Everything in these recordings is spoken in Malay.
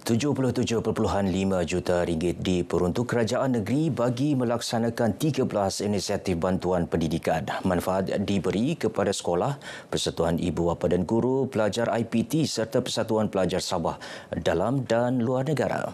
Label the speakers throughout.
Speaker 1: RM77.5 juta diperuntuk kerajaan negeri bagi melaksanakan 13 inisiatif bantuan pendidikan. Manfaat diberi kepada sekolah, Persatuan Ibu Bapa dan Guru, pelajar IPT serta Persatuan Pelajar Sabah dalam dan luar negara.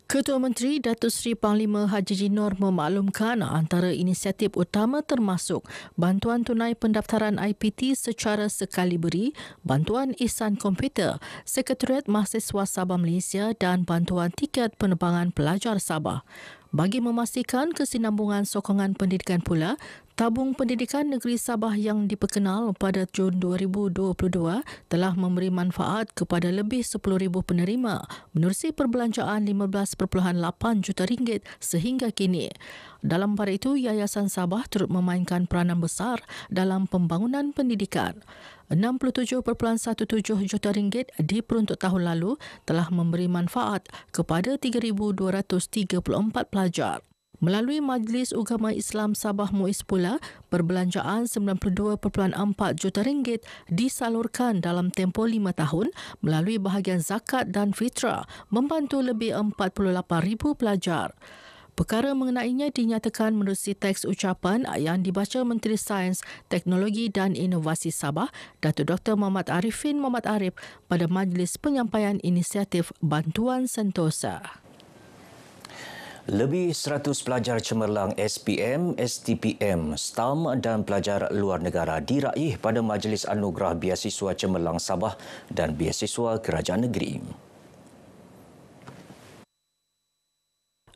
Speaker 2: Ketua Menteri Datuk Seri Panglima Haji Jinor memaklumkan antara inisiatif utama termasuk bantuan tunai pendaftaran IPT secara sekali beri, bantuan ihsan komputer, Sekretariat Mahasiswa Sabah Malaysia dan bantuan tiket penerbangan pelajar Sabah. Bagi memastikan kesinambungan sokongan pendidikan pula, Tabung Pendidikan Negeri Sabah yang diperkenal pada Jun 2022 telah memberi manfaat kepada lebih 10,000 penerima menerusi perbelanjaan RM15.8 juta sehingga kini. Dalam pada itu, Yayasan Sabah turut memainkan peranan besar dalam pembangunan pendidikan. RM67.17 juta diperuntuk tahun lalu telah memberi manfaat kepada 3,234 pelajar. Melalui Majlis Ugama Islam Sabah MUIS pula, perbelanjaan RM92.4 juta disalurkan dalam tempoh 5 tahun melalui bahagian zakat dan fitrah membantu lebih 48,000 pelajar. Perkara mengenainya dinyatakan menerusi teks ucapan yang dibaca Menteri Sains, Teknologi dan Inovasi Sabah, Datuk Dr. Muhammad Arifin Muhammad Arif pada Majlis Penyampaian Inisiatif Bantuan Sentosa.
Speaker 1: Lebih 100 pelajar cemerlang SPM, STPM, STAM dan pelajar luar negara diraih pada Majlis Anugerah Biasiswa Cemerlang Sabah dan Biasiswa Kerajaan Negeri.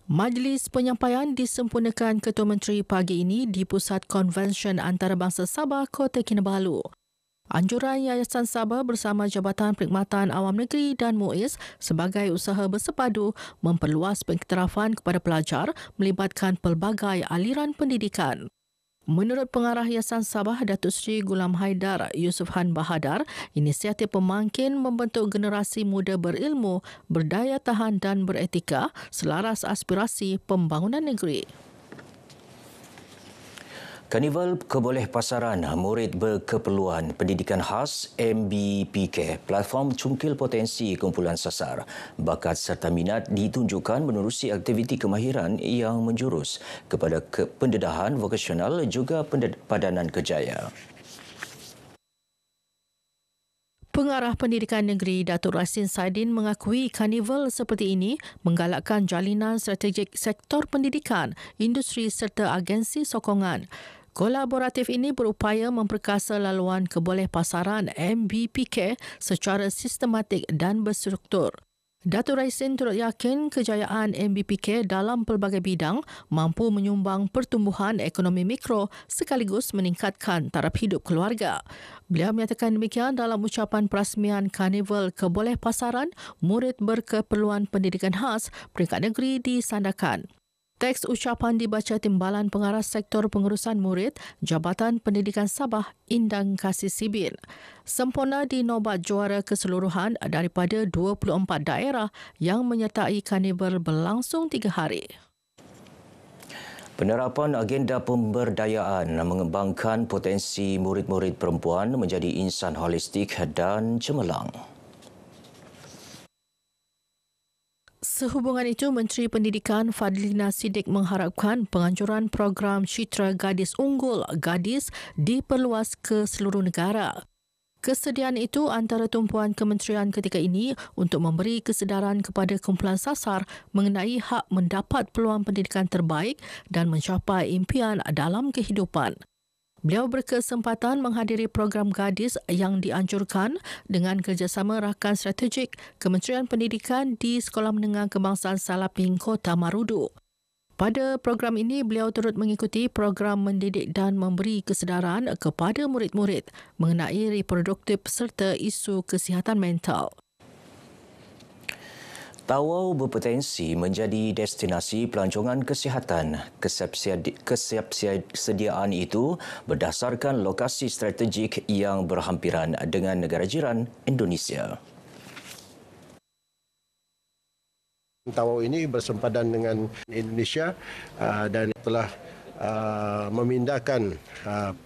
Speaker 2: Majlis penyampaian disempurnakan Ketua Menteri pagi ini di Pusat Konvensyen Antarabangsa Sabah, Kota Kinabalu. Anjuran Yayasan Sabah bersama Jabatan Perkhidmatan Awam Negeri dan MUIS sebagai usaha bersepadu memperluas pengiktirafan kepada pelajar melibatkan pelbagai aliran pendidikan. Menurut Pengarah Yayasan Sabah Datuk Seri Gulam Haidar Yusof Han Bahadar, inisiatif pemangkin membentuk generasi muda berilmu, berdaya tahan dan beretika selaras aspirasi pembangunan negeri.
Speaker 1: Karnival Kebolehpasaran Murid Berkeperluan Pendidikan Khas MBPK, platform cungkil potensi kumpulan sasar, bakat serta minat ditunjukkan menerusi aktiviti kemahiran yang menjurus kepada pendedahan vokasional juga padanan kerjaya.
Speaker 2: Pengarah Pendidikan Negeri Datuk Rasin Saidin mengakui karnival seperti ini menggalakkan jalinan strategik sektor pendidikan, industri serta agensi sokongan. Kolaboratif ini berupaya memperkasa laluan kebolehpasaran MBPK secara sistematik dan berstruktur. Datuk Rasin turut yakin kejayaan MBPK dalam pelbagai bidang mampu menyumbang pertumbuhan ekonomi mikro sekaligus meningkatkan taraf hidup keluarga. Beliau menyatakan demikian dalam ucapan perasmian Karnival Kebolehpasaran Murid Berkeperluan Pendidikan Khas peringkat negeri di Sandakan. Teks ucapan dibaca Timbalan Pengarah Sektor Pengurusan Murid Jabatan Pendidikan Sabah Indang Kasih Sibin. Sempurna di nobat juara keseluruhan daripada 24 daerah yang menyertai karnival berlangsung 3 hari.
Speaker 1: Penerapan agenda pemberdayaan mengembangkan potensi murid-murid perempuan menjadi insan holistik dan cemerlang.
Speaker 2: Sehubungan itu, Menteri Pendidikan Fadlina Siddiq mengharapkan penganjuran program Citra Gadis Unggul Gadis diperluas ke seluruh negara. Kesediaan itu antara tumpuan kementerian ketika ini untuk memberi kesedaran kepada kumpulan sasar mengenai hak mendapat peluang pendidikan terbaik dan mencapai impian dalam kehidupan. Beliau berkesempatan menghadiri program gadis yang dianjurkan dengan kerjasama rakan strategik Kementerian Pendidikan di Sekolah Menengah Kebangsaan Salaping, Kota Marudu. Pada program ini, beliau turut mengikuti program mendidik dan memberi kesedaran kepada murid-murid mengenai reproduktif serta isu kesihatan mental.
Speaker 1: Tawau berpotensi menjadi destinasi pelancongan kesihatan. Kesediaan itu berdasarkan lokasi strategik yang berhampiran dengan negara jiran Indonesia.
Speaker 3: Tawau ini bersempadan dengan Indonesia dan telah memindahkan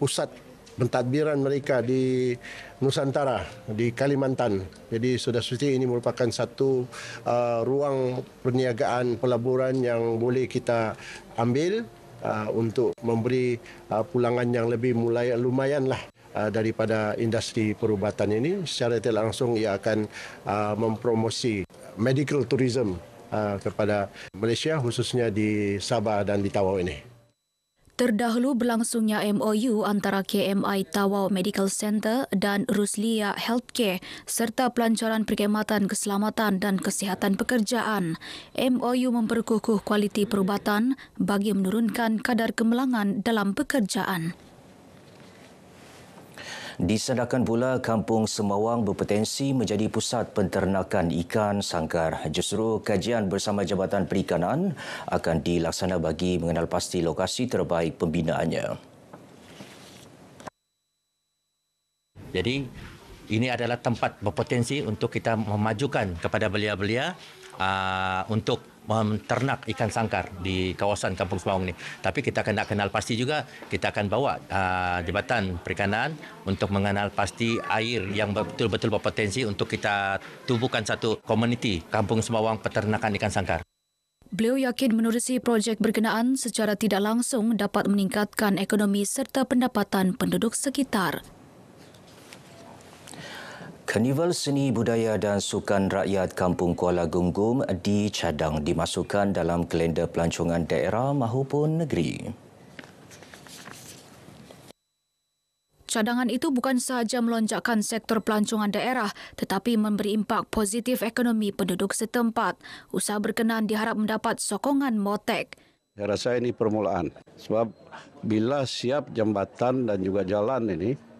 Speaker 3: pusat pentadbiran mereka di Nusantara, di Kalimantan. Jadi sudah suci ini merupakan satu ruang perniagaan pelaburan yang boleh kita ambil untuk memberi pulangan yang lebih lumayanlah daripada industri perubatan ini. Secara tidak langsung ia akan mempromosi medical tourism kepada Malaysia, khususnya di Sabah dan di Tawau ini.
Speaker 4: Terdahulu berlangsungnya MOU antara KMI Tawau Medical Center dan Ruslia Healthcare serta pelancaran perkhidmatan keselamatan dan kesihatan pekerjaan. MOU memperkukuh kualiti perubatan bagi menurunkan kadar kemalangan dalam pekerjaan.
Speaker 1: Disedangkan pula Kampung Semawang berpotensi menjadi pusat penternakan ikan sangkar. Justru kajian bersama Jabatan Perikanan akan dilaksana bagi mengenal pasti lokasi terbaik pembinaannya.
Speaker 5: Jadi ini adalah tempat berpotensi untuk kita memajukan kepada belia-belia untuk menternak ikan sangkar di kawasan Kampung Semawang ini. Tapi kita akan nak kenal pasti juga, kita akan bawa Jabatan Perikanan untuk mengenal pasti air yang betul-betul berpotensi untuk kita tubuhkan satu komuniti Kampung Semawang peternakan ikan sangkar.
Speaker 4: Beliau yakin menerusi projek berkenaan secara tidak langsung dapat meningkatkan ekonomi serta pendapatan penduduk sekitar.
Speaker 1: Karnival Seni Budaya dan Sukan Rakyat Kampung Kuala Gumgum dicadang dimasukkan dalam kalender pelancongan daerah mahupun negeri.
Speaker 4: Cadangan itu bukan sahaja melonjakkan sektor pelancongan daerah tetapi memberi impak positif ekonomi penduduk setempat. Usaha berkenaan diharap mendapat sokongan MOTEK.
Speaker 6: Saya rasa ini permulaan sebab bila siap jambatan dan juga jalan ini,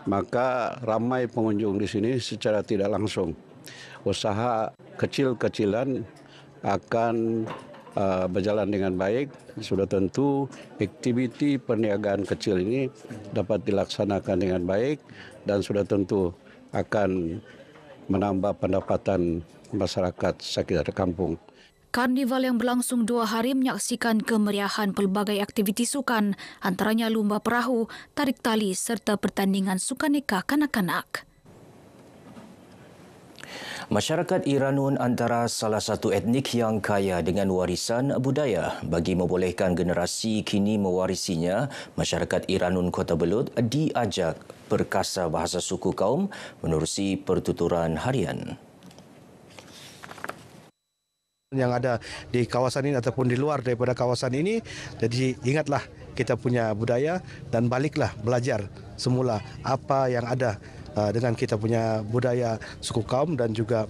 Speaker 6: maka ramai pengunjung di sini secara tidak langsung. Usaha kecil-kecilan akan berjalan dengan baik. Sudah tentu aktiviti perniagaan kecil ini dapat dilaksanakan dengan baik dan sudah tentu akan menambah pendapatan masyarakat sekitar kampung.
Speaker 4: Karnival yang berlangsung 2 hari menyaksikan kemeriahan pelbagai aktiviti sukan, antaranya lumba perahu, tarik tali serta pertandingan sukaneka kanak-kanak.
Speaker 1: Masyarakat Iranun antara salah satu etnik yang kaya dengan warisan budaya. Bagi membolehkan generasi kini mewarisinya, masyarakat Iranun Kota Belud diajak perkasa bahasa suku kaum menerusi pertuturan harian.
Speaker 7: Yang ada di kawasan ini ataupun di luar daripada kawasan ini. Jadi ingatlah kita punya budaya dan baliklah belajar semula apa yang ada dengan kita punya budaya suku kaum dan juga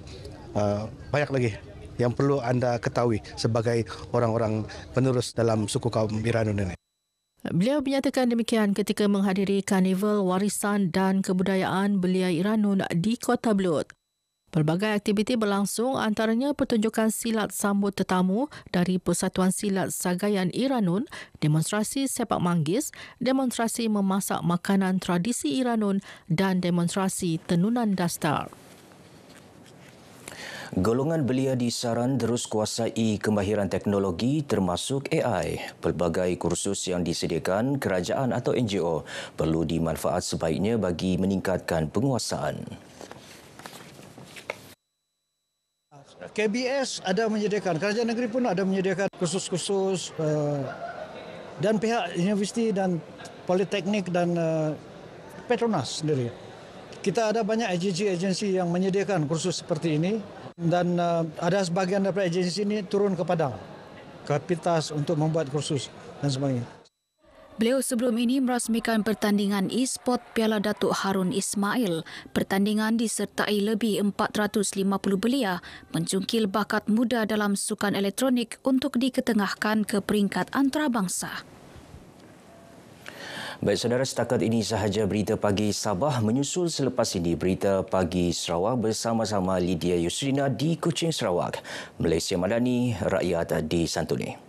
Speaker 7: banyak lagi yang perlu anda ketahui sebagai orang-orang penerus dalam suku kaum Iranun ini.
Speaker 2: Beliau menyatakan demikian ketika menghadiri Karnival Warisan dan Kebudayaan Belia Iranun di Kota Belud. Pelbagai aktiviti berlangsung, antaranya pertunjukan silat sambut tetamu dari Persatuan Silat Sagayan Iranun, demonstrasi sepak manggis, demonstrasi memasak makanan tradisi Iranun dan demonstrasi tenunan dasar.
Speaker 1: Golongan belia di Saran terus kuasai kemahiran teknologi termasuk AI. Pelbagai kursus yang disediakan kerajaan atau NGO perlu dimanfaat sebaiknya bagi meningkatkan penguasaan.
Speaker 8: KBS ada menyediakan, kerajaan negeri pun ada menyediakan kursus-kursus dan pihak universiti dan politeknik dan Petronas sendiri. Kita ada banyak agensi-agensi yang menyediakan kursus seperti ini dan ada sebahagian daripada agensi ini turun ke Padang, ke Pitas untuk membuat kursus dan sebagainya.
Speaker 4: Beliau sebelum ini merasmikan pertandingan e-sport Piala Datuk Harun Ismail. Pertandingan disertai lebih 450 belia mencungkil bakat muda dalam sukan elektronik untuk diketengahkan ke peringkat antarabangsa.
Speaker 1: Baik saudara, setakat ini sahaja berita pagi Sabah. Menyusul selepas ini berita pagi Sarawak bersama-sama Lydia Yusrina di Kuching, Sarawak. Malaysia Madani, rakyat disantuni.